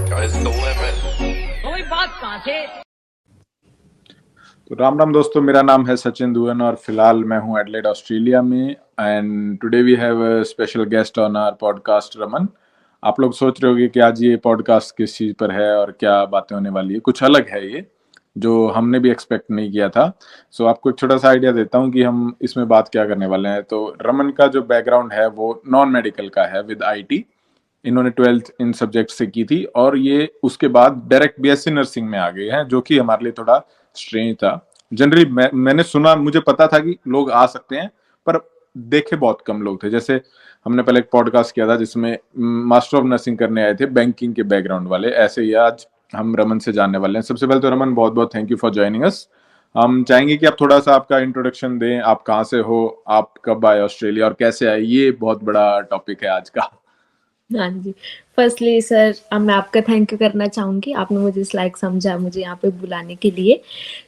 Sky's the limit. कोई बात कहाँ थे। तो राम राम दोस्तों, मेरा नाम है सचिन दुवन और फिलहाल मैं हूँ एडलेड ऑस्ट्रेलिया में। And today we have a special guest on our podcast, Raman. आप लोग सोच रहे होंगे कि आज ये पॉडकास्ट किस चीज़ पर है और क्या बातें होने वाली है। कुछ अलग है ये, जो हमने भी एक्सपेक्ट नहीं किया था। सो आपको एक छोटा सा आइडिया देता हूँ कि हम इसमें बात क्या करने वाले हैं। तो रमन का जो बैकग्राउंड है वो नॉन मेडिकल का है विद आईटी। इन्होंने 12th इन सब्जेक्ट से की थी और ये उसके बाद डायरेक्ट बीएससी नर्सिंग में आ गए हैं, जो कि हमारे लिए थोड़ा स्ट्रेंज था। जनरली मैंने सुना, मुझे पता था कि लोग आ सकते हैं, पर देखे बहुत कम लोग थे। जैसे हमने पहले एक पॉडकास्ट किया था जिसमें मास्टर ऑफ नर्सिंग करने आए थे बैंकिंग के बैकग्राउंड वाले। ऐसे ही आज हम रमन से जानने वाले हैं। सबसे पहले तो रमन, बहुत बहुत thank you for joining us. हम चाहेंगे कि आप थोड़ा सा आपका इंट्रोडक्शन दें। आप कहाँ से हो, आप कब आए ऑस्ट्रेलिया और कैसे आए, ये बहुत बड़ा टॉपिक है आज का। हाँ जी, फर्स्टली सर मैं आपका थैंक यू करना चाहूँगी, आपने मुझे इस लायक समझा मुझे यहाँ पे बुलाने के लिए।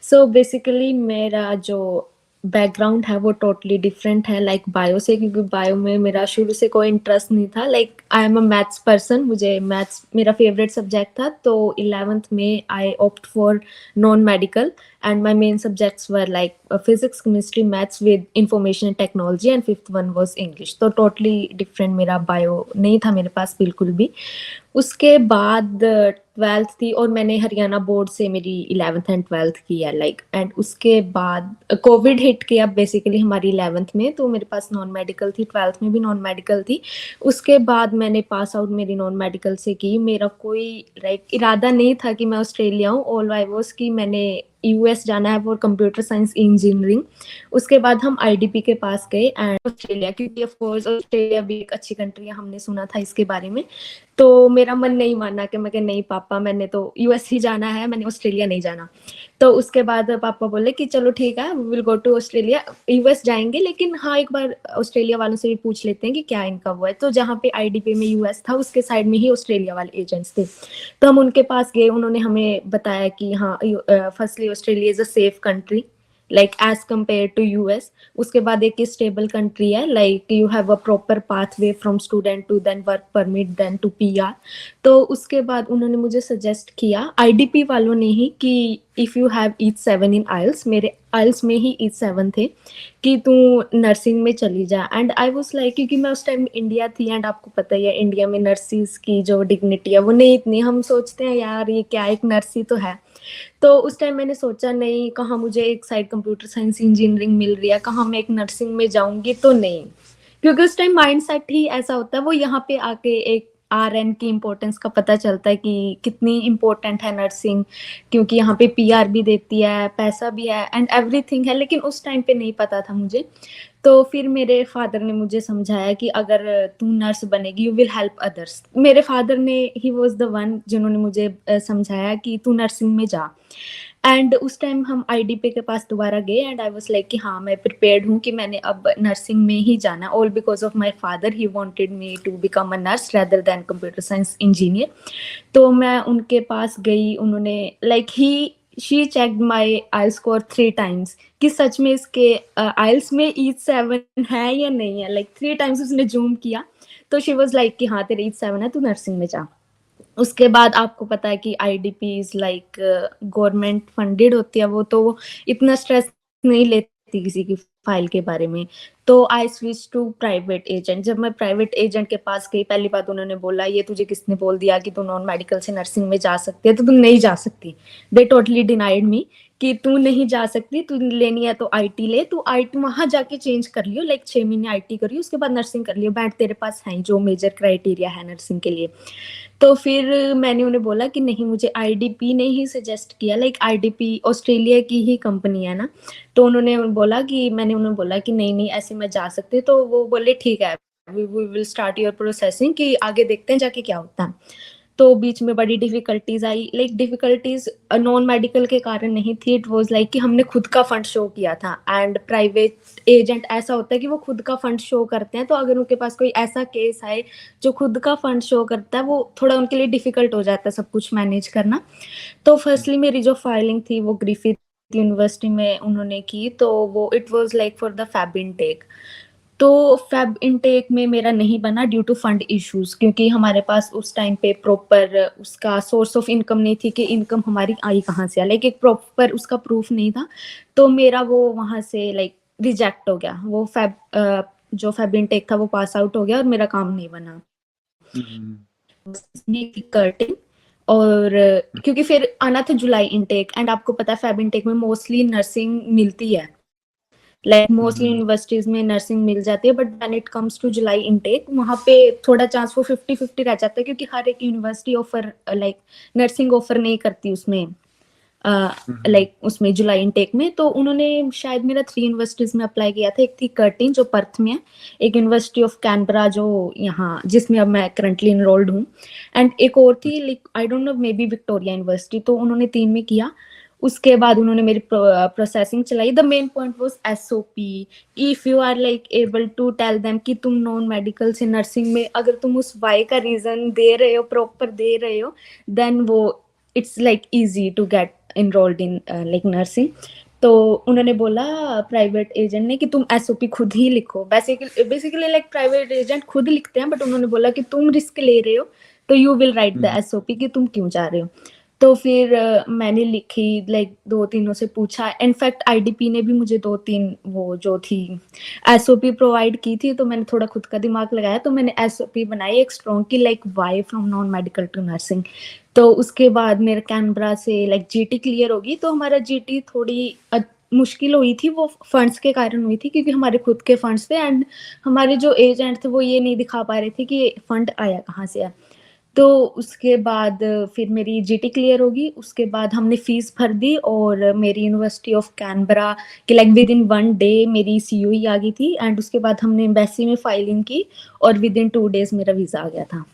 सो बेसिकली मेरा जो बैकग्राउंड है वो टोटली डिफरेंट है लाइक बायो से, क्योंकि बायो में मेरा शुरू से कोई इंटरेस्ट नहीं था। Like I am a maths person, मुझे मैथ्स मेरा फेवरेट सब्जेक्ट था। तो 11th में आई opt for non medical and my main subjects were like physics, chemistry, maths with information and technology, and 5th one was English. तो totally different मेरा bio नहीं था मेरे पास बिल्कुल भी। उसके बाद 12th थी और मैंने हरियाणा बोर्ड से मेरी 11th एंड 12th की है लाइक। एंड उसके बाद कोविड हिट किया बेसिकली हमारी 11th में, तो मेरे पास नॉन मेडिकल थी, 12th में भी नॉन मेडिकल थी। उसके बाद मैंने पास आउट मेरी नॉन मेडिकल से की। मेरा कोई लाइक इरादा नहीं था कि मैं ऑस्ट्रेलिया हूँ। ऑल आई वाज कि मैंने यूएस जाना है फॉर कंप्यूटर साइंस इंजीनियरिंग। उसके बाद हम आईडीपी के पास गए एंड ऑस्ट्रेलिया, क्योंकि ऑफ कोर्स ऑस्ट्रेलिया भी एक अच्छी कंट्री है, हमने सुना था इसके बारे में। तो मेरा मन नहीं माना कि मैं नहीं पापा, मैंने तो यूएस ही जाना है, मैंने ऑस्ट्रेलिया नहीं जाना। तो उसके बाद पापा बोले कि चलो ठीक है, we will go to Australia, US जाएंगे, लेकिन हाँ एक बार ऑस्ट्रेलिया वालों से भी पूछ लेते हैं कि क्या इनका वो है। तो जहाँ पे आईडीपी में यूएस था उसके साइड में ही ऑस्ट्रेलिया वाले एजेंट्स थे। तो हम उनके पास गए, उन्होंने हमें बताया कि हाँ firstly Australia is a safe country like as compare to US. उसके बाद एक स्टेबल कंट्री है, like you have a proper pathway from student to then work permit then to PR. तो उसके बाद उन्होंने मुझे सजेस्ट किया, आईडीपी वालों ने ही, कि इफ यू हैव ईच 7 इन आइल्स, मेरे आइल्स में ही ईच 7 थे, कि तू नर्सिंग में चली जा। एंड आई वाज लाइक, क्योंकि मैं उस टाइम इंडिया थी एंड आपको पता ही है इंडिया में नर्सिस की जो डिग्निटी है वो नहीं इतनी, हम सोचते हैं यार ये क्या एक नर्सी तो है। तो उस टाइम मैंने सोचा नहीं, कहाँ मुझे एक साइड कंप्यूटर साइंस इंजीनियरिंग मिल रही है, कहाँ मैं एक नर्सिंग में जाऊंगी, तो नहीं। क्योंकि उस टाइम माइंडसेट ही ऐसा होता है, वो यहाँ पे आके एक आरएन की इम्पोर्टेंस का पता चलता है कि कितनी इम्पोर्टेंट है नर्सिंग, क्योंकि यहाँ पे पीआर भी देती है, पैसा भी है एंड एवरीथिंग है। लेकिन उस टाइम पे नहीं पता था मुझे। तो फिर मेरे फादर ने मुझे समझाया कि अगर तू नर्स बनेगी यू विल हेल्प अदर्स। मेरे फादर ने ही वाज द वन जिन्होंने मुझे समझाया कि तू नर्सिंग में जा। एंड उस टाइम हम आईडीपी के पास दोबारा गए एंड आई वाज लाइक कि हाँ मैं प्रिपेयर्ड हूँ कि मैंने अब नर्सिंग में ही जाना, all because of my father, he wanted me to become a nurse rather then computer science engineer. तो मैं उनके पास गई, उन्होंने like she checked my IELTS score 3 times कि सच में इसके आइल्स में ईच 7 है या नहीं है। लाइक 3 टाइम्स उसने जूम किया। तो शी वाज लाइक कि हाँ तेरे ईच 7 है, तू नर्सिंग में जा। उसके बाद आपको पता है कि IDP is like government funded होती है, वो तो इतना स्ट्रेस नहीं लेती किसी की फाइल के बारे में। तो I switch to private agent. जब मैं प्राइवेट एजेंट के पास गई, पहली बात उन्होंने बोला ये तुझे किसने बोल दिया कि तू नॉन मेडिकल से नर्सिंग में जा सकती है, तो तुम नहीं जा सकती। दे टोटली डिनाइड मी कि तू नहीं जा सकती, तू लेनी है तो आईटी ले, तू आईटी वहां जाके चेंज कर लियो, लाइक 6 महीने आईटी करियो, उसके बाद नर्सिंग कर लियो, बैठ तेरे पास है जो मेजर क्राइटेरिया है नर्सिंग के लिए। तो फिर मैंने उन्हें बोला कि नहीं, मुझे आईडीपी ने ही सजेस्ट किया, लाइक आईडीपी ऑस्ट्रेलिया की ही कंपनी है ना। तो उन्होंने बोला कि मैंने उन्हें बोला कि नहीं नहीं ऐसे मैं जा सकती। तो वो बोले ठीक है, we will start your processing, कि आगे देखते हैं जाके क्या होता है। तो बीच में बड़ी डिफिकल्टीज आई, लाइक डिफिकल्टीज नॉन मेडिकल के कारण नहीं थी, इट वाज लाइक कि हमने खुद का फंड शो किया था एंड प्राइवेट एजेंट ऐसा होता है कि वो खुद का फंड शो करते हैं। तो अगर उनके पास कोई ऐसा केस आए जो खुद का फंड शो करता है, वो थोड़ा उनके लिए डिफिकल्ट हो जाता है सब कुछ मैनेज करना। तो फर्स्टली मेरी जो फाइलिंग थी वो ग्रिफिथ यूनिवर्सिटी में उन्होंने की, तो वो it was like for the Feb intake. तो फेब इनटेक में मेरा नहीं बना ड्यू टू फंड इश्यूज, क्योंकि हमारे पास उस टाइम पे प्रॉपर उसका सोर्स ऑफ इनकम नहीं थी कि इनकम हमारी आई कहाँ से, लाइक एक प्रॉपर उसका प्रूफ नहीं था। तो मेरा वो वहां से लाइक रिजेक्ट हो गया, वो जो फेब इनटेक था वो पास आउट हो गया और मेरा काम नहीं बना। कर्टिंग और क्योंकि फिर आना था जुलाई इनटेक, एंड आपको पता है फेब इनटेक में मोस्टली नर्सिंग मिलती है, लाइक मोस्टली यूनिवर्सिटीज में नर्सिंग मिल जाती है, but when it comes to July intake वहाँ पे थोड़ा चांस वो 50-50 रह जाता है, क्योंकि हर एक university offer like nursing offer नहीं करती उसमें लाइक उसमें जुलाई इनटेक में। तो उन्होंने शायद मेरा 3 यूनिवर्सिटीज में अप्लाई किया था। एक थी कर्टिन जो पर्थ में है, एक यूनिवर्सिटी ऑफ कैनबरा जो यहाँ जिसमें अब मैं करंटली इनरोल्ड हूँ, एंड एक और थी like I don't know may be Victoria university. तो उन्होंने 3 में किया। उसके बाद उन्होंने मेरी प्रोसेसिंग चलाई। The main point was SOP. If you are like able to tell them कि तुम नॉन मेडिकल से नर्सिंग में, अगर तुम उस वाई का रीजन दे रहे हो, प्रॉपर दे रहे हो, देन वो it's like easy to get enrolled in like nursing। तो उन्होंने बोला प्राइवेट एजेंट ने कि तुम एसओपी खुद ही लिखो। बेसिकली लाइक प्राइवेट एजेंट खुद लिखते हैं, बट उन्होंने बोला कि तुम रिस्क ले रहे हो तो you will write the SOP कि तुम क्यों जा रहे हो। तो फिर मैंने लिखी, लाइक 2-3 से पूछा। इनफैक्ट आईडीपी ने भी मुझे 2-3 वो जो थी एसओपी प्रोवाइड की थी, तो मैंने थोड़ा खुद का दिमाग लगाया, तो मैंने एसओपी बनाई एक स्ट्रॉन्ग की, like why from non medical to nursing. तो उसके बाद मेरे कैनबरा से लाइक जीटी क्लियर होगी। तो हमारा जीटी थोड़ी मुश्किल हुई थी, वो फंड्स के कारण हुई थी, क्योंकि हमारे खुद के फंड्स थे एंड हमारे जो एजेंट थे वो ये नहीं दिखा पा रहे थे कि फंड आया कहाँ से है। तो उसके बाद फिर मेरी जीटी क्लियर होगी। उसके बाद हमने फीस भर दी और मेरी यूनिवर्सिटी ऑफ कैनबरा के लाइक विद इन 1 डे मेरी सीयूई आ गई थी, एंड उसके बाद हमने एम्बेसी में फाइलिंग की और विद इन 2 डेज मेरा वीजा आ गया था।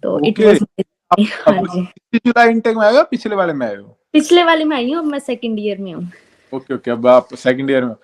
तो इट वाज हाँ जी। जुलाई इनटेक में आएगा, पिछले वाले में आए हो? पिछले वाले में आई हूँ, अब मैं सेकंड ईयर में हूँ। ओके ओके, अब आप सेकंड ईयर में।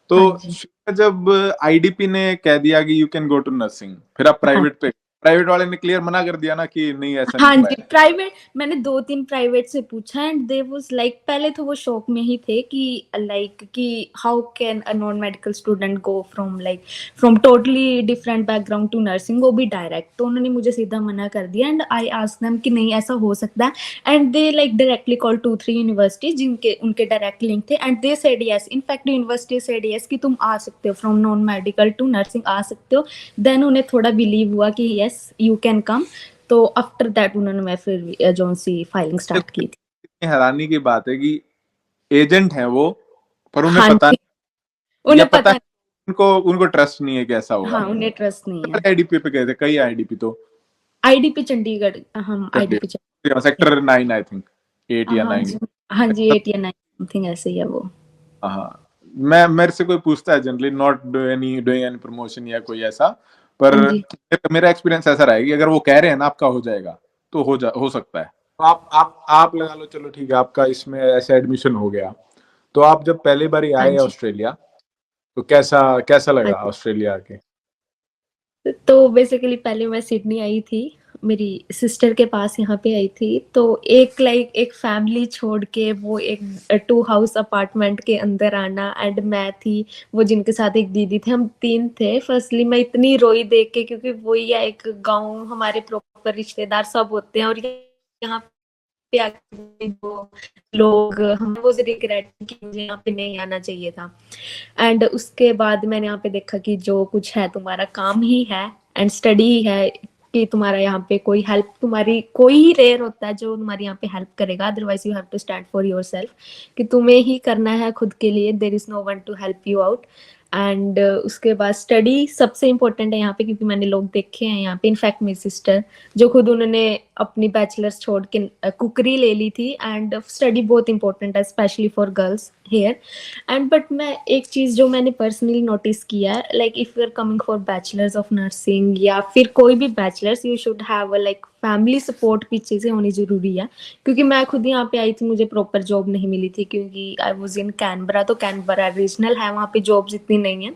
तो हाँ जब आईडीपी ने कह दिया कि you can go to nursing, फिर आप प्राइवेट पे, प्राइवेट वाले ने क्लियर मना कर दिया ना कि नहीं ऐसा हाँ नहीं जी, प्राइवेट मैंने 2-3 प्राइवेट से पूछा एंड दे वाज लाइक, पहले तो वो शॉक में ही थे कि लाइक कि how can a non medical student go from totally different background to nursing, वो भी डायरेक्ट। तो उन्होंने मुझे सीधा मना कर दिया एंड आई आस्क्ड देम कि नहीं ऐसा हो सकता है, and they like directly call 2-3 universities जिनके उनके डायरेक्ट लिंक थे, and they said yes. In fact university said yes कि तुम आ सकते हो from non medical to nursing आ सकते हो। देन उन्हें थोड़ा बिलीव हुआ कि यस यू कैन कम। तो आफ्टर दैट उन्होंने मैं फिर जो सी फाइलिंग स्टार्ट की थी। हैरानी की बात है कि एजेंट है वो, पर उन्हें हाँ पता जी, नहीं, या उन्हें पता पता है, उनको ट्रस्ट नहीं है कि ऐसा होगा। हाँ उन्हें ट्रस्ट नहीं है। आईडीपी पे गए थे कई आईडीपी तो आईडीपी चंडीगढ़, हम आईडीपी सेक्टर 9 आई थिंक 8 या 9। हाँ जी 8 या 9 समथिंग ऐसे ही है वो। हाँ, मैं मेरे से कोई पूछता है generally, not doing any promotion या कोई ऐसा, पर हाँ जी मेरा एक्सपीरियंस ऐसा रहा है कि अगर वो कह रहे हैं ना आपका हो जाएगा तो हो सकता है। तो आप लगा लो, चलो ठीक है आपका इसमें ऐसे एडमिशन हो गया। तो आप जब पहली बार हाँ आए जी ऑस्ट्रेलिया, तो कैसा हाँ लगा जी। ऑस्ट्रेलिया आके? तो बेसिकली पहले मैं सिडनी आई थी, मेरी सिस्टर के पास यहाँ पे आई थी। तो एक फैमिली छोड़ के वो एक 2 हाउस अपार्टमेंट के अंदर आना, एंड मैं थी वो जिनके साथ एक दीदी थे, हम 3 थे। फर्स्टली मैं इतनी रोई देख के, क्योंकि वही है एक गांव, हमारे प्रॉपर रिश्तेदार सब होते हैं, और यहाँ पे आके जो लोग, हम वो रिग्रेट कि मुझे यहाँ पे नहीं आना चाहिए था। एंड उसके बाद मैंने यहाँ पे देखा कि जो कुछ है तुम्हारा काम ही है एंड स्टडी ही है, कि तुम्हारा यहाँ पे कोई हेल्प, तुम्हारी कोई ही रेयर होता है जो तुम्हारी यहाँ पे हेल्प करेगा, otherwise you have to stand for yourself, कि तुम्हें ही करना है खुद के लिए, there is no one to help you out. And उसके बाद स्टडी सबसे इम्पोर्टेंट है यहाँ पे, क्योंकि मैंने लोग देखे हैं यहाँ पे, इनफैक्ट मेरी सिस्टर जो खुद उन्होंने अपनी बैचलर्स छोड़ के कुकरी ले ली थी, एंड स्टडी बहुत इंपॉर्टेंट है specially for girls here. And but मैं एक चीज जो मैंने पर्सनली नोटिस किया है, like if you are coming for bachelors of nursing या फिर कोई भी bachelors, you should have like family support पीछे से होनी जरूरी है। क्योंकि मैं खुद यहाँ पे आई थी, मुझे प्रॉपर जॉब नहीं मिली थी, क्योंकि आई वाज इन कैनबरा। तो कैनबरा रीजनल है, वहाँ पे जॉब्स इतनी नहीं है।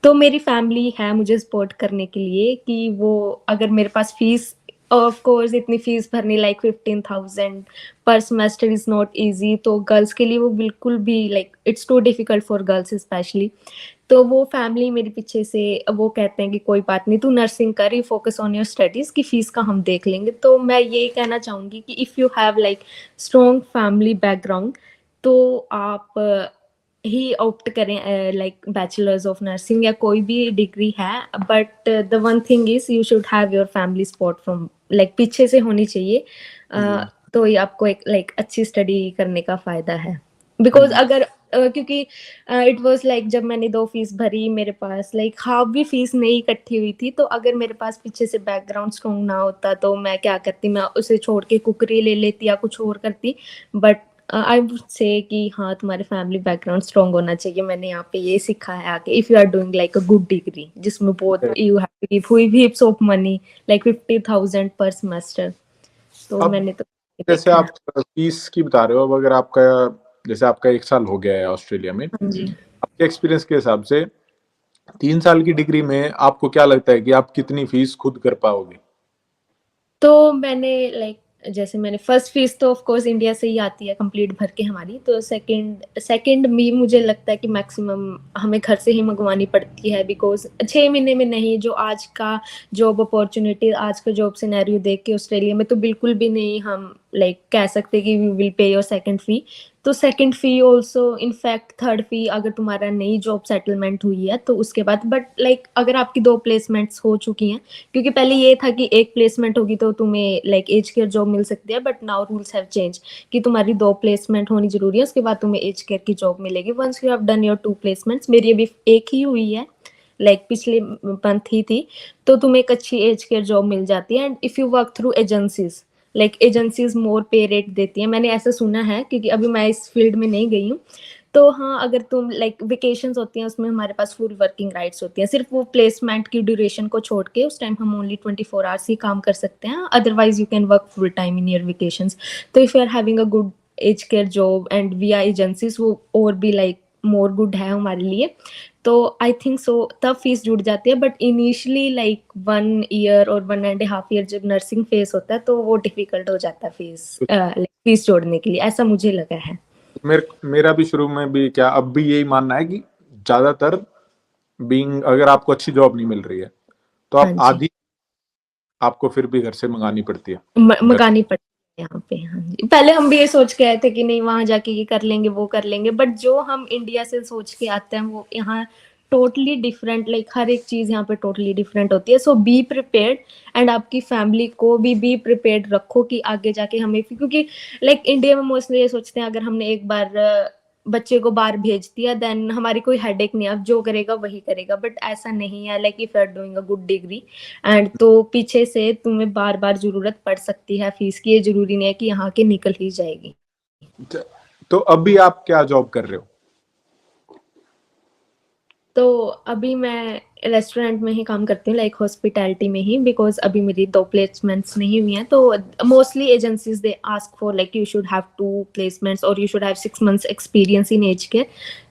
तो मेरी फैमिली है मुझे सपोर्ट करने के लिए, कि वो अगर मेरे पास फीस, ऑफ कोर्स इतनी फीस भरनी like 15,000 per semester is not easy. तो गर्ल्स के लिए वो बिल्कुल भी like it's too difficult for girls specially. तो वो फैमिली मेरे पीछे से वो कहते हैं कि कोई बात नहीं, तू नर्सिंग कर, you focus on your studies, की फीस का हम देख लेंगे। तो मैं ये कहना चाहूंगी कि if you have like strong family background तो आप ही ऑप्ट करें लाइक बैचलर्स ऑफ नर्सिंग या कोई भी डिग्री है। But the one thing is you should have your family support from like पीछे से होनी चाहिए। तो ये आपको एक लाइक अच्छी स्टडी करने का फायदा है। बिकॉज अगर क्योंकि इट वाज लाइक जब मैंने 2 फीस भरी, मेरे पास लाइक हाफ भी फीस नहीं इकट्ठी हुई थी। तो अगर मेरे पास पीछे से बैकग्राउंड स्ट्रॉन्ग ना होता तो मैं क्या करती, मैं उसे छोड़ के कुकरी ले लेती या कुछ और करती। बट आई वुड से कि हाँ, तुम्हारे फैमिली बैकग्राउंड स्ट्रॉन्ग होना चाहिए। मैंने यहाँ पे ये सीखा है आके, if you are doing like a good degree जिसमें बहुत you have to give heaps of money like 50,000 per semester. तो अब मैंने तो जैसे आप फीस की बता रहे हो, अब अगर आपका जैसे आपका 1 साल हो गया है ऑस्ट्रेलिया में, हाँ जी, आपके एक्सपीरियंस के हिसाब से 3 साल की डिग्री में आपको क्या लगता है कि आप कितनी फीस खुद कर पाओगे? तो मैंने लाइक जैसे मैंने फर्स्ट फीस तो ऑफ कोर्स इंडिया से ही आती है कंप्लीट भर के हमारी। तो सेकंड भी मुझे लगता है कि मैक्सिमम हमें घर से ही मंगवानी पड़ती है, बिकॉज 6 महीने में नहीं। जो आज का जॉब अपॉर्चुनिटी, आज का जॉब सिनेरियो देख के ऑस्ट्रेलिया में तो बिल्कुल भी नहीं हम लाइक कह सकते कि we will pay your second fee. तो second fee also in fact third fee अगर तुम्हारा नई जॉब सेटलमेंट हुई है तो उसके बाद। बट लाइक अगर आपकी 2 प्लेसमेंट्स हो चुकी हैं, क्योंकि पहले ये था कि एक प्लेसमेंट होगी तो तुम्हें लाइक एज केयर जॉब मिल सकती है, but now rules have change कि तुम्हारी 2 प्लेसमेंट होनी जरूरी है, उसके बाद तुम्हें एज केयर की जॉब मिलेगी once you have done your 2 placements. मेरी अभी एक ही हुई है, लाइक पिछले मंथ ही थी। तो तुम्हें एक अच्छी एज केयर जॉब मिल जाती है। And if you work through agencies, like agencies more pay rate देती है, मैंने ऐसा सुना है, क्योंकि अभी मैं इस फील्ड में नहीं गई हूँ। तो हाँ, अगर तुम लाइक वेकेशंस होती हैं उसमें हमारे पास फुल वर्किंग राइट्स होती हैं, सिर्फ वो प्लेसमेंट की ड्यूरेशन को छोड़ के उस टाइम हम ओनली 24 आवर्स ही काम कर सकते हैं, otherwise you can work full time in your vacations. तो if you are having a good age care job and we are agencies, वो और भी लाइक मोर गुड है हमारे लिए। तो आई थिंक सो तब फीस जुड़ जाती है। बट इनिशियली लाइक 1 ईयर और 1.5 ईयर जब नर्सिंग फेस होता है तो वो डिफिकल्ट हो जाता है फीस जोड़ने के लिए, ऐसा मुझे लगा है। मेरा भी शुरू में भी क्या अब भी यही मानना है कि ज्यादातर अगर आपको अच्छी जॉब नहीं मिल रही है तो आप आधी आपको फिर भी घर से मंगानी पड़ती है, मंगानी पड़ती है यहाँ पे। हाँ जी, पहले हम भी ये सोच के आए थे कि नहीं वहां जाके ये कर लेंगे वो कर लेंगे, बट जो हम इंडिया से सोच के आते हैं वो यहाँ टोटली डिफरेंट, लाइक हर एक चीज यहाँ पे टोटली डिफरेंट होती है। सो बी प्रिपेयर्ड एंड आपकी फैमिली को भी बी प्रिपेयर्ड रखो कि आगे जाके हमें, क्योंकि लाइक इंडिया में मोस्टली ये सोचते हैं अगर हमने एक बार बच्चे को बाहर भेज दिया देन हमारी कोई हेडेक नहीं, अब जो करेगा वही करेगा। बट ऐसा नहीं है, like if you are doing a good degree and तो पीछे से तुम्हें बार बार जरूरत पड़ सकती है फीस की, ये जरूरी नहीं है कि यहाँ के निकल ही जाएगी। तो अभी आप क्या जॉब कर रहे हो? तो अभी मैं रेस्टोरेंट में ही काम करती हूँ, लाइक हॉस्पिटैलिटी में ही, बिकॉज अभी मेरी 2 प्लेसमेंट्स नहीं हुई हैं। तो mostly agencies they ask for like you should have 2 placements और you should have 6 months experience in age care.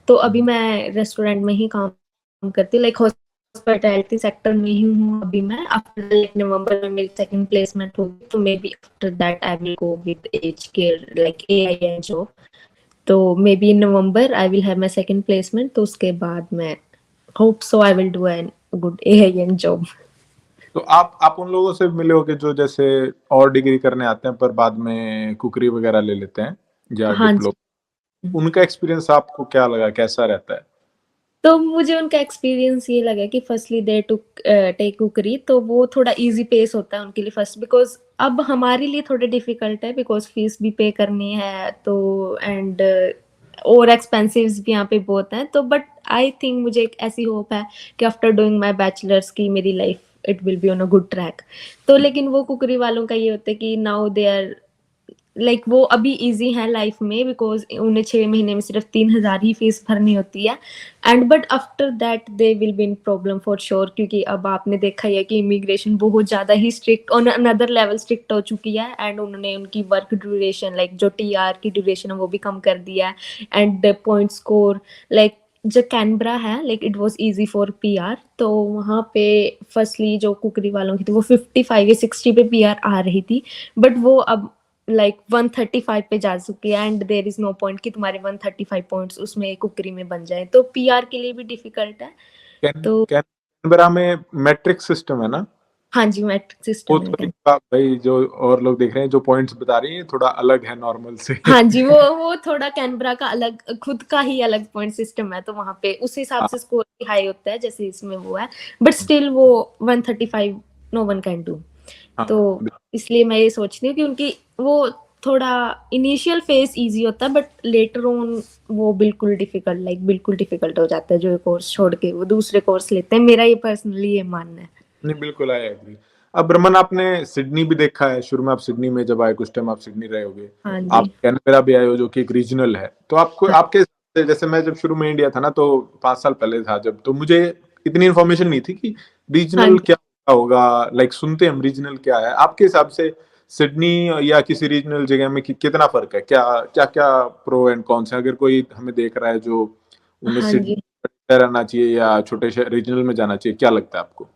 तो अभी मैं रेस्टोरेंट में ही काम करती हूँ, लाइक हॉस्पिटैलिटी सेक्टर में ही हूँ अभी मैं। आफ्टर लाइक नवंबर में मेरी सेकंड प्लेसमेंट होगी, तो may be after that I will go with age care like AIN job. तो may be in November I will have my second placement, तो उसके बाद मैं hope so I will do a good AIN job। तो आप उन लोगों से मिले हो कि जो जैसे और डिग्री करने आते हैं पर बाद में कुकरी वगैरह ले लेते हैं या हाँ डिप्लोमा, उनका एक्सपीरियंस आपको क्या लगा, कैसा रहता है? तो मुझे उनका एक्सपीरियंस ये लगा कि फर्स्टली दे टुक टेक कुकरी, तो वो थोड़ा इजी पेस होता है उनके लिए फर्स्ट, बिकॉज अब हमारे लिए थोड़ा डिफिकल्ट है बिकॉज फीस भी पे करनी है तो एंड और एक्सपेंसिव्स भी यहाँ पे बहुत हैं। तो बट आई थिंक मुझे एक ऐसी होप है कि आफ्टर डूइंग माय बैचलर्स की मेरी life it will be on a good track. तो लेकिन वो कुकरी वालों का ये होता है कि नाउ दे आर लाइक वो अभी इजी है लाइफ में, बिकॉज उन्हें 6 महीने में सिर्फ 3,000 ही फीस भरनी होती है। And but after that they will be in problem for sure, क्योंकि अब आपने देखा ही है कि इमिग्रेशन बहुत ज्यादा ही strict on another level strict हो चुकी है। एंड उन्होंने उनकी वर्क ड्यूरेशन लाइक जो TR की ड्यूरेशन है वो भी कम कर दिया है। एंड पॉइंट स्कोर लाइक जो कैनबरा है like it was easy for PR, तो वहाँ पे फर्स्टली जो कुकरी वालों की थी वो 55 या 60 पे PR आ रही थी, बट वो अब लाइक 135 पे जा चुकी है and there is no point कि तुम्हारे 135 पॉइंट्स उसमें एक कुकरी में बन जाए, तो पीआर के लिए भी डिफिकल्ट है। तो कैनबरा में मैट्रिक सिस्टम है ना? हाँ जी, मैट्रिक वो सिस्टम है। थोड़ी भाई जो और लोग देख रहे हैं जो पॉइंट्स बता रही हैं थोड़ा अलग है नॉर्मल से। हाँ जी, वो थोड़ा कैनबरा का अलग, खुद का ही अलग पॉइंट सिस्टम है, तो वहां पे उस हिसाब हाँ, से स्कोर हाई होता है जैसे इसमें वो है, बट स्टिल वो 135 नो वन कैन डू। तो हाँ, इसलिए मैं ये सोचती हूँ कि उनकी वो थोड़ा इनिशियल फेज इजी होता है बट लेटर ऑन वो बिल्कुल डिफिकल्ट, लाइक बिल्कुल डिफिकल्ट हो जाता है, जो कोर्स छोड़ के वो दूसरे कोर्स लेते हैं। मेरा ये पर्सनली ये मानना है। नहीं बिल्कुल आई एग्री। अब रमन आपने सिडनी भी देखा है, शुरू में आप सिडनी में जब आए कुछ टाइम आप सिडनी रहे होगे, हाँ आप जी। कैनबरा भी आए हो जो कि एक रीजनल है, तो आपको हाँ, आपके हिसाब से, जैसे मैं जब शुरू में इंडिया था ना तो 5 साल पहले था जब, तो मुझे इतनी इन्फॉर्मेशन नहीं थी कि हाँ रीजनल जी। क्या होगा, लाइक सुनते हम रीजनल क्या है, आपके हिसाब से सिडनी या किसी रीजनल जगह में कितना फर्क है, क्या क्या क्या प्रो एंड कॉन्स है, अगर कोई हमें देख रहा है जो उन्हें हाँ सिडनी जी। रहना चाहिए या छोटे शहर रीजनल में जाना चाहिए, क्या लगता है आपको?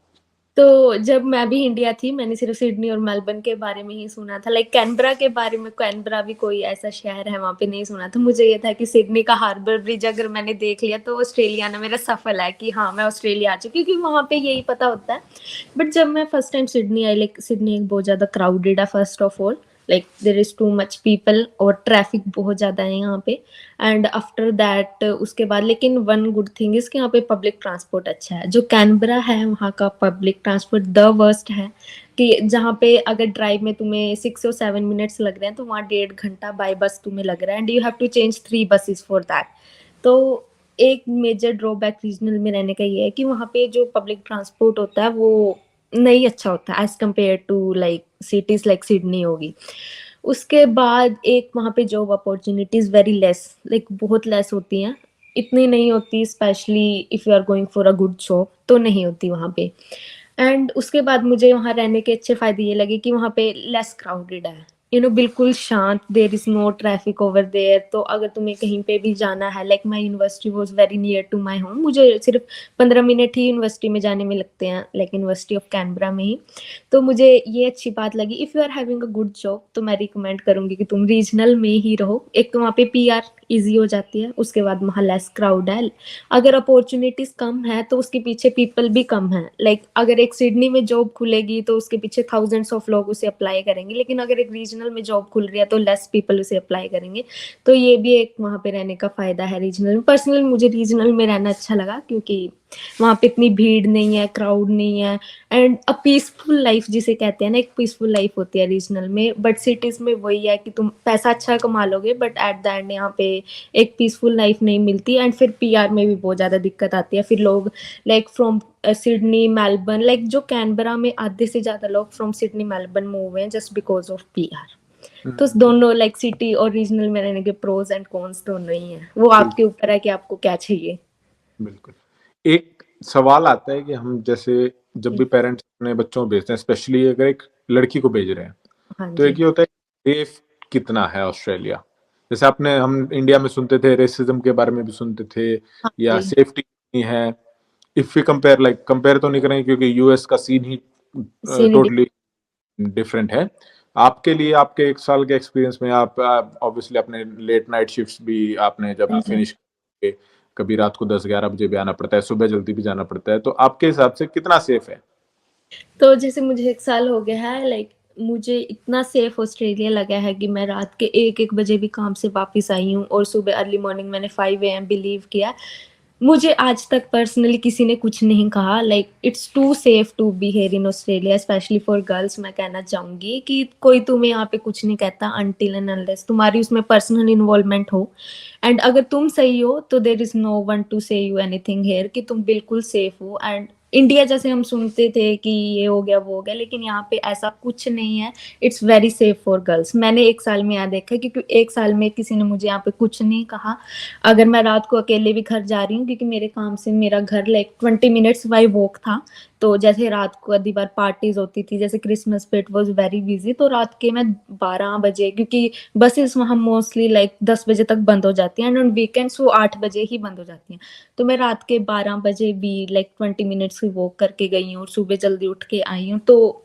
तो जब मैं भी इंडिया थी मैंने सिर्फ सिडनी और मेलबर्न के बारे में ही सुना था, लाइक कैनबरा के बारे में, कैनबरा भी कोई ऐसा शहर है वहां पे नहीं सुना था। मुझे ये था कि सिडनी का हार्बर ब्रिज अगर मैंने देख लिया तो ऑस्ट्रेलिया ने मेरा सफल है कि हाँ मैं ऑस्ट्रेलिया आ चुकी, क्योंकि वहां पे यही पता होता है। बट जब मैं फर्स्ट टाइम सिडनी आई, लाइक सिडनी एक बहुत ज्यादा क्राउडेड है first of all, like there is too much people और ट्रैफिक बहुत ज्यादा है यहाँ पे। एंड आफ्टर दैट उसके बाद, लेकिन वन गुड थिंग इज कि यहाँ पे पब्लिक ट्रांसपोर्ट अच्छा है। जो कैनबरा है वहाँ का पब्लिक ट्रांसपोर्ट द वर्स्ट है, कि जहाँ पे अगर ड्राइव में तुम्हें 6 और 7 मिनट्स लग रहे हैं तो वहाँ 1.5 घंटा बाय बस तुम्हें लग रहा है and you have to change 3 buses for that. तो एक मेजर ड्रॉबैक रीजनल में रहने का ये है कि वहाँ पे जो पब्लिक ट्रांसपोर्ट होता है वो नहीं अच्छा होता as compare to like cities like Sydney होगी। उसके बाद एक वहाँ पे job opportunities very less, like बहुत लेस होती हैं, इतनी नहीं होती, specially if you are going for a good job तो नहीं होती वहाँ पे। एंड उसके बाद मुझे वहाँ रहने के अच्छे फायदे ये लगे कि वहाँ पे लेस क्राउडेड है, बिल्कुल शांत, there is no traffic over there. तो अगर तुम्हें कहीं पे भी जाना है, like my university was very near to my home, मुझे सिर्फ 15 मिनट ही यूनिवर्सिटी में जाने में लगते हैं, लाइक यूनिवर्सिटी ऑफ कैनबरा में ही। तो मुझे ये अच्छी बात लगी, if you are having a good job तो मैं रिकमेंड करूंगी कि तुम रीजनल में ही रहो। एक तो वहाँ पे पीआर इजी हो जाती है, उसके बाद वहाँ लेस क्राउड है। अगर अपॉर्चुनिटीज कम है तो उसके पीछे पीपल भी कम है, लाइक अगर एक सिडनी में जॉब खुलेगी तो उसके पीछे थाउजेंड्स ऑफ लोग उसे अप्लाई करेंगे, लेकिन अगर एक रीजनल में जॉब खुल रही है तो लेस पीपल उसे अप्लाई करेंगे। तो ये भी एक वहाँ पे रहने का फायदा है रीजनल में। पर्सनली मुझे रीजनल में रहना अच्छा लगा क्योंकि वहाँ पे इतनी भीड़ नहीं है, क्राउड नहीं है, एंड अ पीसफुल लाइफ जिसे कहते हैं ना, एक पीसफुल लाइफ होती है रीजनल में। बट सिटीज में वही है कि तुम पैसा अच्छा कमा लोगे बट एट द एंड यहाँ पे एक पीसफुल लाइफ नहीं मिलती, एंड फिर पीआर में भी बहुत ज्यादा दिक्कत आती है। फिर लोग like from Sydney Melbourne, like जो कैनबरा में आधे से ज्यादा लोग फ्रॉम सिडनी मेलबर्न मूव हुए हैं जस्ट बिकॉज ऑफ पीआर। तो दोनों लाइक सिटी और रीजनल में रहने के प्रोज एंड कॉन्स दोनों ही हैं, वो आपके ऊपर है कि आपको क्या चाहिए। बिल्कुल। एक सवाल आता है कि हम जैसे जब भी पेरेंट्स अपने बच्चों को भेजते हैं, स्पेशली अगर एक लड़की को भेज रहे हैं, हाँ तो एक जी। ये होता है सेफ कितना है ऑस्ट्रेलिया। जैसे आपने, हम इंडिया में सुनते थे रेसिज्म के बारे में भी सुनते थे, हाँ या जी। सेफ्टी कितनी है। If we compare, like compare तो नहीं करेंगे क्योंकि यूएस का सीन ही सीनियर। टोटली डिफरेंट है। आपके लिए, आपके 1 साल के एक्सपीरियंस में, आप ऑब्वियसली अपने लेट नाइट शिफ्ट्स भी आपने जब हाँ जी। फिनिश, कभी रात को 10-11 बजे भी आना पड़ता है, सुबह जल्दी भी जाना पड़ता है, तो आपके हिसाब से कितना सेफ है? तो जैसे मुझे 1 साल हो गया है, लाइक मुझे इतना सेफ ऑस्ट्रेलिया लगा है कि मैं रात के 1-1 बजे भी काम से वापस आई हूँ और सुबह अर्ली मॉर्निंग मैंने 5 AM बिलीव किया। मुझे आज तक पर्सनली किसी ने कुछ नहीं कहा, like it's too safe to be here in Australia, specially for girls. मैं कहना चाहूंगी कि कोई तुम्हें यहाँ पे कुछ नहीं कहता अनटिल एंड अनलेस तुम्हारी उसमें पर्सनल इन्वॉल्वमेंट हो, एंड अगर तुम सही हो तो there is no one to say you anything here कि तुम बिल्कुल सेफ हो। एंड इंडिया जैसे हम सुनते थे कि ये हो गया वो हो गया, लेकिन यहाँ पे ऐसा कुछ नहीं है। It's very safe for girls. मैंने 1 साल में यहाँ देखा, क्योंकि 1 साल में किसी ने मुझे यहाँ पे कुछ नहीं कहा। अगर मैं रात को अकेले भी घर जा रही हूँ, क्योंकि मेरे काम से मेरा घर लाइक 20 मिनट्स बाई वॉक था, तो जैसे रात को आधी बार पार्टीज होती थी, जैसे क्रिसमस पे इट वॉज वेरी बिजी, तो रात के मैं 12 बजे, क्योंकि बसेस वहाँ मोस्टली लाइक 10 बजे तक बंद हो जाती हैं एंड ऑन वीकेंड्स वो 8 बजे ही बंद हो जाती हैं, तो मैं रात के 12 बजे भी लाइक 20 मिनट्स की वॉक करके गई हूँ और सुबह जल्दी उठ के आई हूँ। तो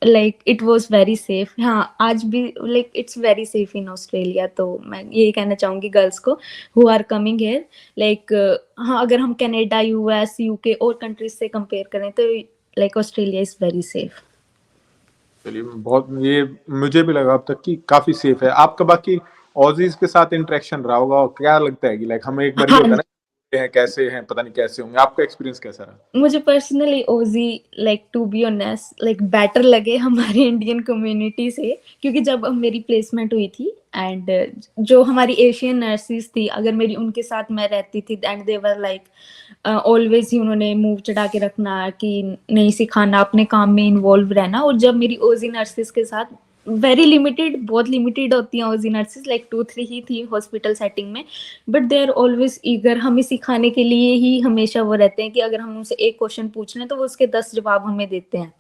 like it was very safe. हाँ, आज भी like it's very safe in Australia. तो मैं यही कहना चाहूंगी गर्ल्स को who are coming here, like हाँ, अगर हम कनाडा, यूएस, यूके और कंट्रीज से कंपेयर करें तो like Australia is very safe. चलिए, बहुत ये मुझे भी लगा अब तक कि काफी सेफ है। आपका बाकी ऑजीज के साथ इंटरेक्शन रहा होगा, और क्या लगता है कि लाइक हमें एक बार ये होता है हाँ, ना, हैं कैसे हैं, पता नहीं कैसे होंगे, आपका एक्सपीरियंस कैसा रहा? मुझे personally Aussie like to be honest like better लगे हमारे इंडियन कम्युनिटी से, क्योंकि जब मेरी प्लेसमेंट हुई थी एंड जो हमारी एशियन नर्सिस थी, अगर मेरी उनके साथ मैं रहती थी and they were like always ही उन्होंने मुंह चढ़ा के रखना कि नहीं सिखाना, अपने काम में इन्वॉल्व रहना। और जब मेरी ओजी नर्सिस के साथ वेरी लिमिटेड, बहुत लिमिटेड होती हैं ओजी नर्सिस, लाइक 2-3 ही थी हॉस्पिटल सेटिंग में, but they are always eager, हमें सिखाने के लिए ही हमेशा वो रहते हैं कि अगर हम उनसे एक क्वेश्चन पूछ रहे हैं तो वो उसके 10 जवाब हमें देते हैं।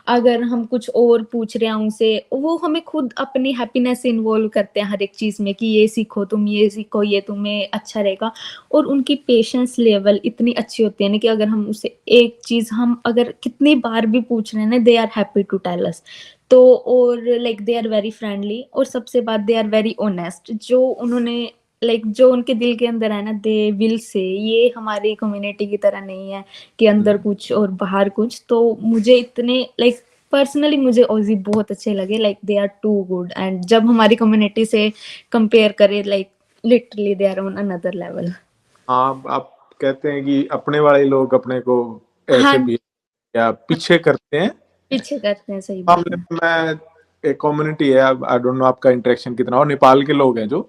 अगर हम कुछ और पूछ रहे हैं उनसे, वो हमें खुद अपनी हैप्पीनेस से इन्वॉल्व करते हैं हर एक चीज में कि ये सीखो, तुम ये सीखो, ये तुम्हें अच्छा रहेगा। और उनकी पेशेंस लेवल इतनी अच्छी होती है ना कि अगर हम उसे एक चीज हम अगर कितनी बार भी पूछ रहे हैं ना, they are happy to tell us. तो और like they are very friendly, और सबसे बात दे आर वेरी ऑनेस्ट। जो उन्होंने लाइक जो उनके दिल के अंदर है ना, दे विल से, ये हमारी कम्युनिटी की तरह नहीं है कि अंदर कुछ और बाहर कुछ। तो मुझे इतने लाइक पर्सनली मुझे ओजी बहुत अच्छे लगे, like they are too good. And जब हमारी कम्युनिटी से कंपेयर करें, like literally they are on another level. हाँ, आप कहते हैं कि अपने वाले लोग अपने को हाँ, ऐसे भी या पीछे करते हैं। पीछे करते हैं, सही बात मामले है। में मैं, एक कम्युनिटी है, आई डोंट नो आपका इंटरेक्शन कितना, और नेपाल के लोग हैं जो,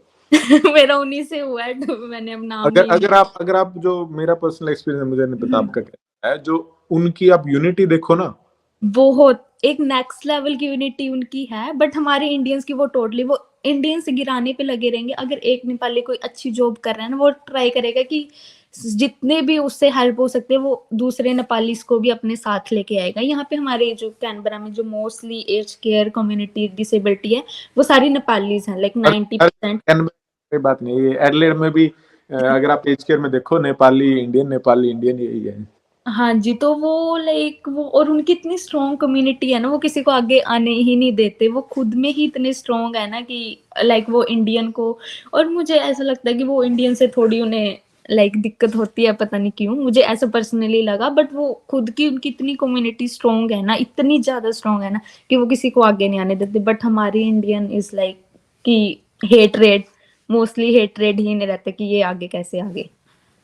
मेरा उन्हीं से हुआ है, तो मैंने अब नाम अगर नहीं अगर आप जो, मेरा पर्सनल एक्सपीरियंस है, मुझे नहीं पता लिया। आपका क्या है, जो उनकी आप यूनिटी देखो ना, बहुत एक नेक्स्ट लेवल की यूनिटी उनकी है, बट हमारे इंडियंस की वो टोटली, वो इंडियंस गिराने पे लगे रहेंगे। अगर एक नेपाली कोई अच्छी जॉब कर रहा है ना, वो ट्राई करेगा कि जितने भी उससे हेल्प हो सकते हैं वो दूसरे नेपालीज को भी अपने साथ लेके आएगा। यहाँ पे हमारे जो कैनबरा में जो mostly age care community disability है, वो सारी नेपालीज हैं, लाइक हर 90%। कोई बात नहीं, ये एडलेड में भी अगर आप एज केयर में देखो, नेपाली इंडियन यही है। हाँ जी, तो वो लाइक वो, और उनकी इतनी स्ट्रॉन्ग कम्युनिटी है ना, वो किसी को आगे आने ही नहीं देते, वो खुद में ही इतने स्ट्रॉन्ग है ना कि लाइक वो इंडियन को, और मुझे ऐसा लगता है कि वो इंडियन से थोड़ी उन्हें लाइक दिक्कत होती है, पता नहीं क्यों, मुझे ऐसा पर्सनली लगा। बट वो खुद की उनकी इतनी कम्युनिटी स्ट्रॉन्ग है ना, इतनी ज्यादा स्ट्रॉन्ग है ना कि वो किसी को आगे नहीं आने देते। बट हमारी इंडियन इज लाइक कि हेटरेड, मोस्टली हेटरेड ही नहीं रहता कि ये आगे कैसे आगे।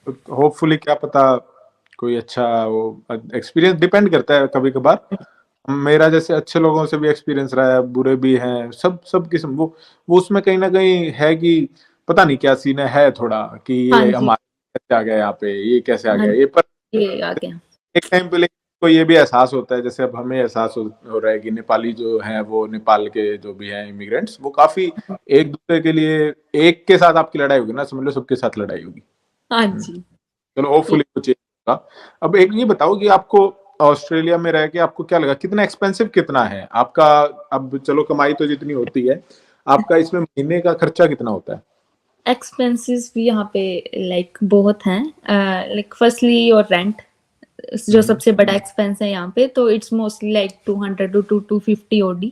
तो होपफुली, क्या पता कोई अच्छा वो एक्सपीरियंस, डिपेंड करता है कभी कभार। मेरा जैसे अच्छे लोगों से भी एक्सपीरियंस रहा है, बुरे भी हैं, सब किस्म, वो उसमें कहीं ना कहीं है कि पता नहीं क्या सीन है थोड़ा कि हाँ ये जी, हमारे कैसे आ गया यहाँ पे, ये कैसे आ हाँ गया जी, ये, पर ये आ गया। एक टाइम पे लेकिन को ये भी एहसास होता है, जैसे अब हमें एहसास हो रहा है कि नेपाली जो हैं, वो नेपाल के जो भी हैं इमिग्रेंट्स, वो काफी एक दूसरे के लिए, एक के साथ आपकी लड़ाई होगी ना, समझ लो सबके साथ लड़ाई होगी। हाँ जी। चलो, होपफुली कुछ होगा। अब एक ये बताओ कि आपको ऑस्ट्रेलिया में रह के आपको क्या लगा, कितना एक्सपेंसिव कितना है आपका? अब चलो, कमाई तो जितनी होती है, आपका इसमें महीने का खर्चा कितना होता है? एक्सपेंसेस भी यहाँ पे लाइक बहुत हैं। लाइक फर्स्टली योर रेंट, जो हम्म। सबसे बड़ा एक्सपेंस है यहाँ पे, तो it's mostly like 200 to 250 odd.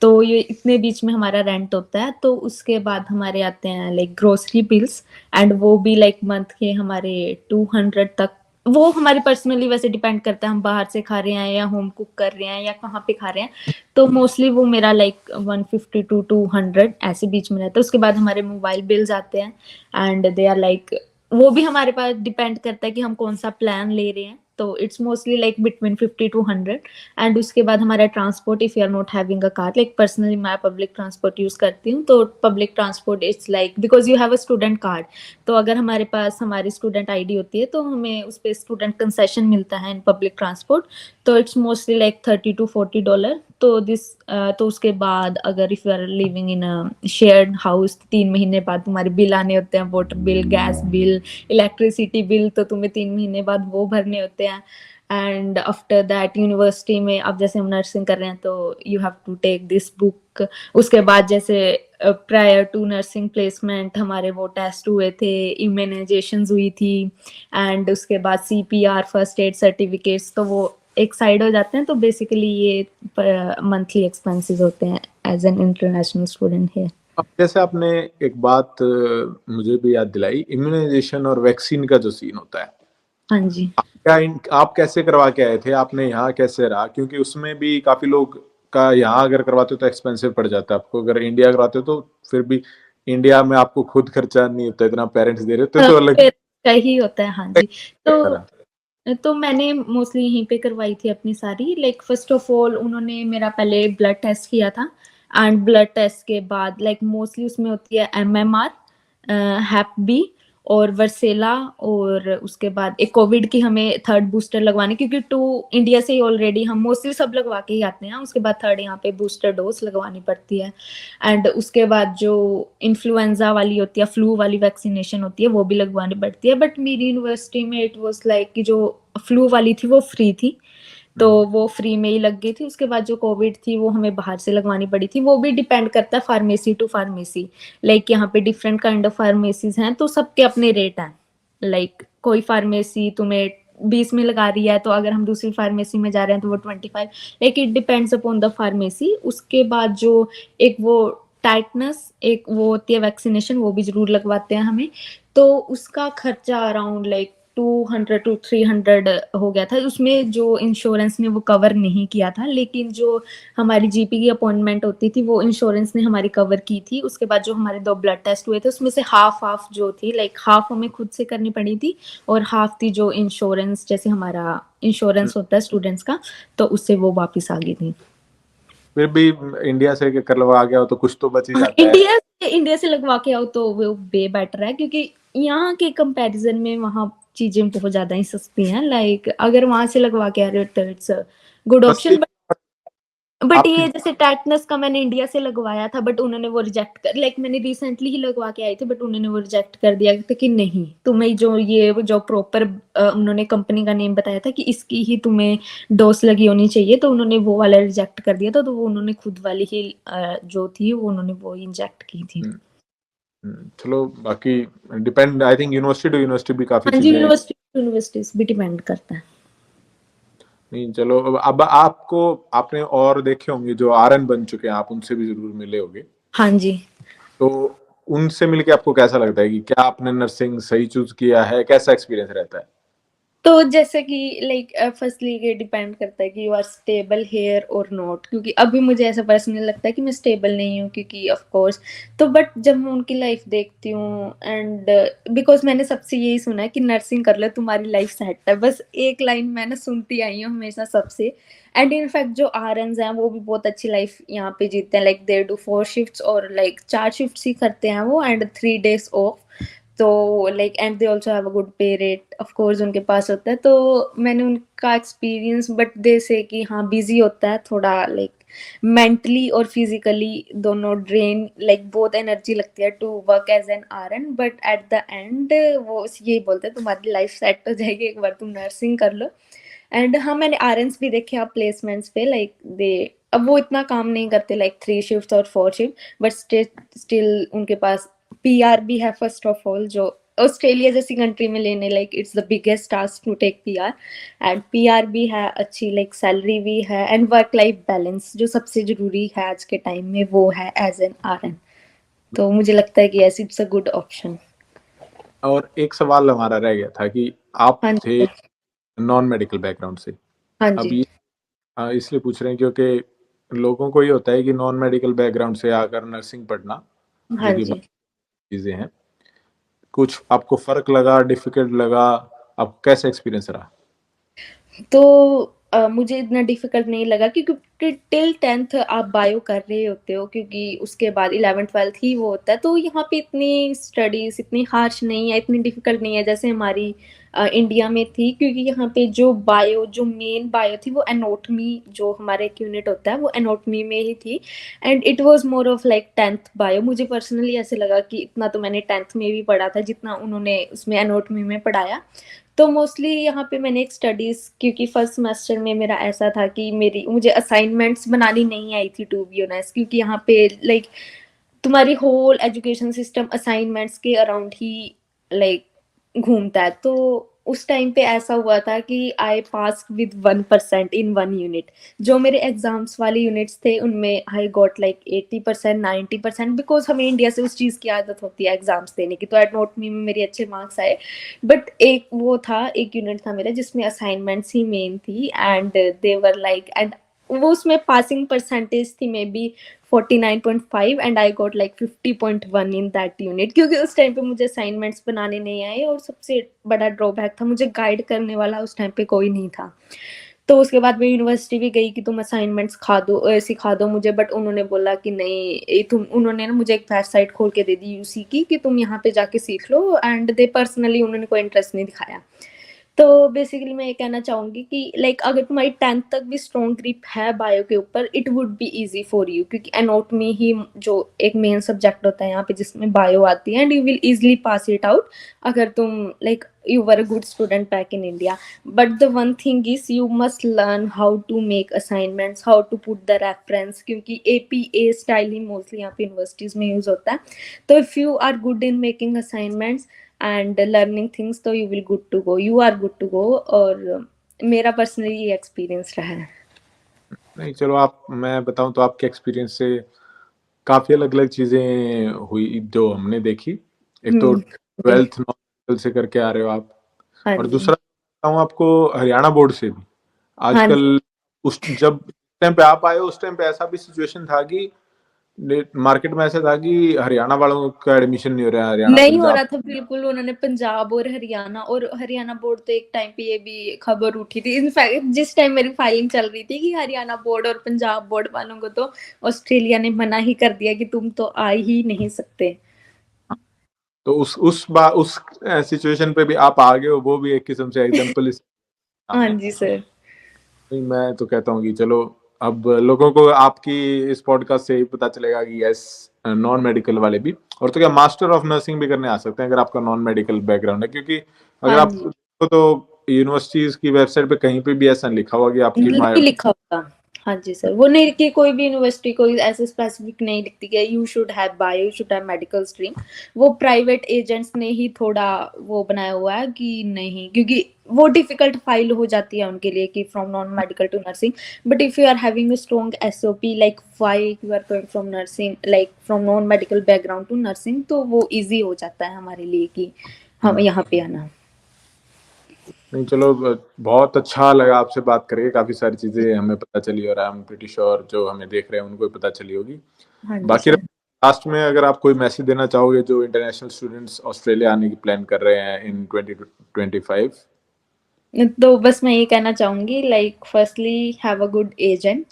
तो ये इतने बीच में हमारा रेंट होता है। तो उसके बाद हमारे आते हैं लाइक ग्रोसरी बिल्स, एंड वो भी लाइक मंथ के हमारे 200 तक। वो हमारे पर्सनली वैसे डिपेंड करता है हम बाहर से खा रहे हैं या होम कुक कर रहे हैं या कहाँ पे खा रहे हैं। तो मोस्टली वो मेरा लाइक 150 टू 200 ऐसे बीच में रहता है। उसके बाद हमारे मोबाइल बिल्स आते हैं, एंड दे आर लाइक, वो भी हमारे पास डिपेंड करता है कि हम कौन सा प्लान ले रहे हैं। तो it's mostly like between 50 to 100। And उसके बाद हमारा transport, if you are not having a car, like personally मैं पब्लिक ट्रांसपोर्ट यूज करती हूँ। तो public transport it's like because you have a student card, तो अगर हमारे पास हमारी स्टूडेंट आईडी होती है तो हमें उस पर स्टूडेंट कंसेशन मिलता है इन पब्लिक ट्रांसपोर्ट। तो इट्स मोस्टली लाइक $30 to $40। तो तो उसके बाद अगर if you are living in a shared house, 3 महीने बाद तुम्हारे बिल आने होते हैं, water bill, gas bill, electricity bill, तो तुम्हें 3 महीने बाद वो भरने होते हैं। एंड आफ्टर दैट यूनिवर्सिटी में, अब जैसे हम नर्सिंग कर रहे हैं तो you have to take this book. उसके बाद जैसे प्रायर टू नर्सिंग प्लेसमेंट हमारे वो टेस्ट हुए थे, इम्यूनाइजेशंस हुई थी, एंड उसके बाद CPR फर्स्ट एड सर्टिफिकेट्स, तो वो एक साइड हो जाते हैं, तो बेसिकली ये मंथली एक्सपेंसेस होते हैं एज एन इंटरनेशनल स्टूडेंट है। अब जैसे आपने एक बात मुझे भी याद दिलाई, इम्यूनाइजेशन और वैक्सीन का जो सीन होता है, हाँ जी। आप कैसे करवा के आए थे, आपने यहाँ कैसे रहा? क्योंकि उसमें भी काफी लोग का यहाँ अगर करवाते हो तो एक्सपेंसिव पड़ जाता है आपको, अगर इंडिया करवाते हो तो फिर भी इंडिया में आपको खुद खर्चा नहीं होता इतना, पेरेंट्स दे रहे होते तो अलग फिर का ही होता है। हाँ जी। तरह। तो मैंने मोस्टली यहीं पे करवाई थी अपनी सारी। लाइक फर्स्ट ऑफ ऑल उन्होंने मेरा पहले ब्लड टेस्ट किया था, एंड ब्लड टेस्ट के बाद लाइक मोस्टली उसमें होती है MMR, हैप बी और वर्सेला, और उसके बाद एक कोविड की हमें थर्ड बूस्टर लगवानी, क्योंकि 2 इंडिया से ही ऑलरेडी हम मोस्टली सब लगवा के ही आते हैं, उसके बाद थर्ड यहाँ पे बूस्टर डोज लगवानी पड़ती है। एंड उसके बाद जो इन्फ्लुएंजा वाली होती है, फ्लू वाली वैक्सीनेशन होती है, वो भी लगवानी पड़ती है। बट मेरी यूनिवर्सिटी में इट वाज लाइक कि जो फ्लू वाली थी वो फ्री थी, तो वो फ्री में ही लग गई थी। उसके बाद जो कोविड थी वो हमें बाहर से लगवानी पड़ी थी। वो भी डिपेंड करता है फार्मेसी टू फार्मेसी। लाइक यहाँ पे डिफरेंट काइंड ऑफ फार्मेसीज हैं, तो सबके अपने रेट हैं। लाइक कोई फार्मेसी तुम्हें 20 में लगा रही है, तो अगर हम दूसरी फार्मेसी में जा रहे हैं तो वो 25। Like it depends upon the pharmacy. उसके बाद जो एक वो टाइटनस एक वो होती है वैक्सीनेशन, वो भी जरूर लगवाते हैं हमें। तो उसका खर्चा अराउंड लाइक 200 to 300 हो गया था। उसमें जो इंश्योरेंस ने वो कवर नहीं किया था, लेकिन जो हमारी जीपी की अपॉइंटमेंट होती थी वो इंश्योरेंस ने हमारी कवर की थी। उसके बाद जो हमारे 2 ब्लड टेस्ट हुए थे उसमें से हाफ जो थी, लाइक हाफ हमें खुद से करनी पड़ी थी और हाफ थी जो इंश्योरेंस, जैसे हमारा इंश्योरेंस होता है स्टूडेंट्स का, तो उससे वो वापस आ गई थी। फिर भी इंडिया से करवा गया हो तो कुछ तो बच ही जाता है। इंडिया से लगवा के आओ तो वो वे बेटर है, क्योंकि यहाँ के कंपैरिजन में वहाँ चीजें बहुत ज्यादा ही सस्ती हैं। लाइक अगर वहां से लगवा के आ रहे हो तो इट्स गुड ऑप्शन। बट आपकी ये जैसे टेटनस का मैंने इंडिया से लगवाया था, बट उन्होंने वो रिजेक्ट कर, लाइक मैंने रिसेंटली ही लगवा के आई थी, बट उन्होंने वो रिजेक्ट कर दिया था कि नहीं, तुम्हें जो प्रॉपर उन्होंने कंपनी का नेम बताया था कि इसकी ही तुम्हें डोज लगी होनी चाहिए, तो उन्होंने वो वाला रिजेक्ट कर दिया था। तो वो उन्होंने खुद वाली ही जो थी वो उन्होंने वो इंजेक्ट की थी। चलो, बाकी depend, I think university to university भी काफी हाँ जी, चीजें। यूनिवर्सिटीज भी डिपेंड करता है। नहीं, चलो, अब आपको आपने और देखे होंगे जो आरएन बन चुके हैं, आप उनसे भी जरूर मिले होंगे। हाँ जी। तो उनसे मिलके आपको कैसा लगता है कि क्या आपने नर्सिंग सही चूज किया है, कैसा एक्सपीरियंस रहता है? तो जैसे कि लाइक फर्स्टली ये डिपेंड करता है कि यू आर स्टेबल हेयर और नॉट, क्योंकि अभी मुझे ऐसा पर्सनली लगता है कि मैं स्टेबल नहीं हूँ, क्योंकि ऑफ कोर्स। तो बट जब मैं उनकी लाइफ देखती हूँ एंड बिकॉज मैंने सबसे यही सुना है कि नर्सिंग कर लो तुम्हारी लाइफ सेट है, बस एक लाइन मैंने सुनती आई हूँ हमेशा सबसे। एंड इनफैक्ट जो आरएन्स हैं वो भी बहुत अच्छी लाइफ यहाँ पे जीते हैं। लाइक दे डू 4 शिफ्ट्स और लाइक 4 शिफ्ट्स ही करते हैं वो, एंड 3 days ऑफ। तो like and they also have a good पे रेट, ऑफ कोर्स उनके पास होता है। तो मैंने उनका एक्सपीरियंस, बट दे से कि हाँ बिजी होता है थोड़ा, लाइक मेंटली और फिजिकली दोनों ड्रेन, लाइक बहुत एनर्जी लगती है to work as an RN. But at the end वो यही बोलते हैं तुम्हारी लाइफ सेट हो जाएगी एक बार तुम नर्सिंग कर लो। एंड हाँ मैंने आरएन्स भी देखे आप प्लेसमेंट्स पे, लाइक दे अब वो इतना काम नहीं करते लाइक 3 शिफ्ट और 4 शिफ्ट, बट स्टिल उनके पास पीआर भी है फर्स्ट ऑफ ऑल, जो ऑस्ट्रेलिया जैसी कंट्री में लेने like it's the biggest task to take PR. And PR भी है अच्छी, लाइक सैलरी भी है, एंड वर्क लाइफ बैलेंस जो सबसे जरूरी है आज के टाइम में वो है एज एन आरएन। तो मुझे लगता है कि yes it's a good option. और एक सवाल हमारा रह गया था कि आप हाँ थे जी। नॉन मेडिकल बैकग्राउंड से। हाँ अब जी। ये इसलिए पूछ रहे हैं क्योंकि लोगों को ये होता है कि नॉन मेडिकल बैकग्राउंड से आकर नर्सिंग पढ़ना, हाँ जो कि जी। चीजें हैं, कुछ आपको फर्क लगा, डिफिकल्ट लगा, आपको कैसा एक्सपीरियंस रहा? तो मुझे इतना डिफिकल्ट नहीं लगा, क्योंकि टिल 10th आप बायो कर रहे होते हो, क्योंकि उसके बाद 11th 12th ही वो होता है। तो यहाँ पे इतनी स्टडीज इतनी हार्श नहीं है, इतनी डिफिकल्ट नहीं है जैसे हमारी इंडिया में थी, क्योंकि यहाँ पे जो मेन बायो थी वो एनोटमी, जो हमारा एक यूनिट होता है वो एनोटमी में ही थी। And it was more of like 10th bio. मुझे पर्सनली ऐसे लगा कि इतना तो मैंने 10th में भी पढ़ा था जितना उन्होंने उसमें एनोटमी में पढ़ाया। तो मोस्टली यहाँ पे मैंने एक स्टडीज, क्योंकि फर्स्ट सेमेस्टर में मेरा ऐसा था कि मुझे असाइनमेंट्स बनानी नहीं आई थी टू बी ऑनेस्ट, क्योंकि यहाँ पे लाइक तुम्हारी होल एजुकेशन सिस्टम असाइनमेंट्स के अराउंड ही लाइक घूमता है। तो उस टाइम पे ऐसा हुआ था कि आई पास विद 1% इन 1 यूनिट। जो मेरे एग्जाम्स वाले यूनिट्स थे उनमें आई गॉट लाइक 80% 90%, बिकॉज हमें इंडिया से उस चीज़ की आदत होती है एग्जाम्स देने की, तो एट नोट मी में मेरे अच्छे मार्क्स आए। बट एक यूनिट था मेरा जिसमें असाइनमेंट्स ही मेन थी, and they were like, and वो उसमें पासिंग परसेंटेज थी may be 49.5 and I got like 50.1 in that unit, क्योंकि उस टाइम पे मुझे असाइनमेंट्स बनाने नहीं आए, और सबसे बड़ा ड्रॉबैक था मुझे गाइड करने वाला उस टाइम पे कोई नहीं था। तो उसके बाद मैं यूनिवर्सिटी भी गई कि तुम असाइनमेंट्स सिखा दो मुझे, बट उन्होंने बोला कि नहीं, उन्होंने ना मुझे एक वेबसाइट खोल के दे दी यूसी की कि तुम यहाँ पे जाके सीख लो, एंड दे पर्सनली उन्होंने कोई इंटरेस्ट नहीं दिखाया। तो बेसिकली मैं ये कहना चाहूंगी कि लाइक अगर तुम्हारी 10th तक भी स्ट्रॉन्ग ग्रिप है बायो के ऊपर, it would be easy for you, क्योंकि एनाटॉमी ही जो एक मेन सब्जेक्ट होता है यहाँ पे जिसमें बायो आती है, and you will easily pass it out अगर तुम like you were a good student back in India. But the one thing is you must learn how to make assignments, how to put the reference, क्योंकि APA style ही mostly यहाँ पे universities में use होता है। तो if you are good in making assignments and learning things, तो you will good to go, you are good to go. और मेरा पर्सनली ये एक्सपीरियंस रहा है। नहीं चलो, आप मैं बताऊं तो आपके एक्सपीरियंस से काफी अलग अलग चीजें हुई जो हमने देखी। एक तो 12th नॉर्मल से करके आ रहे हो आप, हाँ और जी, दूसरा बताऊं आपको हरियाणा बोर्ड से भी हाँ जी, आजकल, उस जब टाइम पे आप आए उस टाइम पे ऐसा भी सिचुएशन था कि मार्केट में ऐसा था कि हरियाणा वालों का एडमिशन नहीं हो रहा है, हरियाणा नहीं हो पंजाब। रहा था बिल्कुल। उन्होंने पंजाब और हरियाणा बोर्ड, तो एक टाइम पे ये भी खबर उठी थी इनफैक्ट जिस टाइम मेरी फाइलिंग चल रही थी, कि हरियाणा बोर्ड और पंजाब बोर्ड वालों को तो ऑस्ट्रेलिया ने मना ही कर दिया कि तुम तो आ ही नहीं सकते। तो उस सिचुएशन पे भी आप आ गए हो, वो भी एक किस्म से एग्जाम्पल हाँ है। जी सर। नहीं, मैं तो कहता हूँ कि चलो अब लोगों को आपकी इस पॉडकास्ट से ही पता चलेगा कि यस, नॉन मेडिकल वाले भी, और तो क्या मास्टर ऑफ नर्सिंग भी करने आ सकते हैं अगर आपका नॉन मेडिकल बैकग्राउंड है, क्योंकि अगर हाँ आप जी, देखो तो यूनिवर्सिटीज की वेबसाइट पे कहीं पे भी ऐसा लिखा हुआ कि आपकी नहीं लिखा होता। हाँ जी सर, वो नहीं कि कोई भी यूनिवर्सिटी कोई ऐसे स्पेसिफिक नहीं लिखती कि you should have bio, you should have medical stream. वो प्राइवेट एजेंट्स ने ही थोड़ा वो बनाया हुआ है कि नहीं, क्योंकि वो डिफिकल्ट फाइल हो जाती है उनके लिए कि from non medical to nursing. But if you are having a strong SOP like why you are going from nursing, like from non medical background to nursing, तो वो इजी हो जाता है हमारे लिए कि हम यहाँ पे आना। नहीं चलो, बहुत अच्छा लगा आपसे बात करके, काफी सारी चीजें हमें पता चली, और आई एम प्रीटी श्योर जो हमें देख रहे हैं उनको भी पता चली होगी। हाँ जी बाकी सर। लास्ट में अगर आप कोई मैसेज देना चाहोगे जो इंटरनेशनल स्टूडेंट्स ऑस्ट्रेलिया आने की प्लान कर रहे हैं इन 2025। तो बस मैं ये कहना चाहूंगी, like firstly have a good agent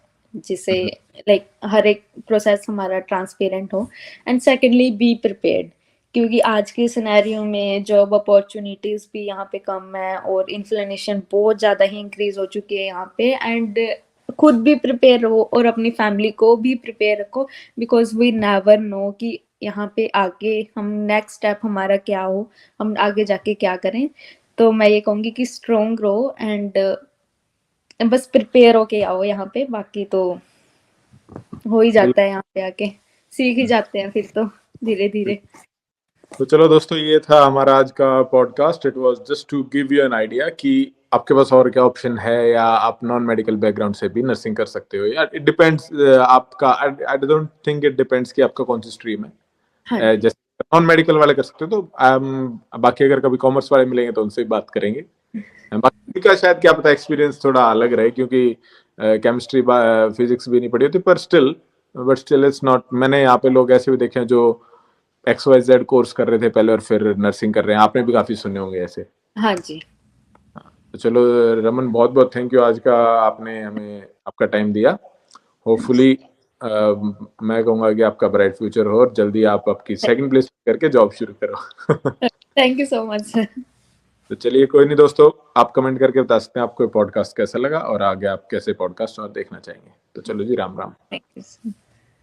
जिसे लाइक हर एक प्रोसेस हमारा ट्रांसपेरेंट हो, एंड सेकेंडली बी प्रिपेयर्ड, क्योंकि आज के सिनेरियो में जॉब अपॉर्चुनिटीज भी यहाँ पे कम है और इन्फ्लेशन बहुत ज़्यादा ही इंक्रीज हो चुकी है यहाँ पे। एंड खुद भी प्रिपेयर रहो और अपनी फैमिली को भी प्रिपेयर रखो, बिकॉज वी नेवर नो कि यहाँ पे आगे हम नेक्स्ट स्टेप हमारा क्या हो, हम आगे जाके क्या करें। तो मैं ये कहूंगी कि स्ट्रोंग रहो एंड बस प्रिपेयर होके आओ यहाँ पे, बाकी तो हो ही जाता है, यहाँ पे आके सीख ही जाते हैं फिर तो धीरे धीरे। तो चलो दोस्तों, ये था हमारा आज का podcast. It was just to give you an idea कि आपके पास और क्या ऑप्शन है, या आप नॉन मेडिकल बैकग्राउंड से भी नर्सिंग कर सकते हो, या इट डिपेंड्स आपका। I don't think it depends कि आपका कौन सी स्ट्रीम है। हाँ जी, जैसे नॉन मेडिकल वाले कर सकते हो, तो बाकी अगर कभी कॉमर्स वाले मिलेंगे तो उनसे भी बात करेंगे। बाकी का शायद क्या पता एक्सपीरियंस थोड़ा अलग रहे, क्योंकि केमिस्ट्री फिजिक्स भी नहीं पढ़ी होती, पर स्टिल इट्स नॉट। मैंने यहाँ पे लोग ऐसे भी देखे हैं जो XYZ कोर्स कर रहे थे पहले और फिर नर्सिंग कर रहे हैं, आपने भी काफी सुने होंगे ऐसे। हाँ जी, तो चलो रमन, बहुत बहुत थैंक यू आज का, आपने हमें आपका टाइम दिया। होपफुली मैं कहूंगा कि आपका ब्राइट फ्यूचर हो और जल्दी आप आपकी सेकंड प्लेस करके जॉब शुरू करो। Thank you so much sir. तो चलिए, कोई नहीं दोस्तों, आप कमेंट करके बता सकते हैं आपको पॉडकास्ट कैसा लगा और आगे आप कैसे पॉडकास्ट और देखना चाहेंगे। तो चलो जी, राम राम। Thank you.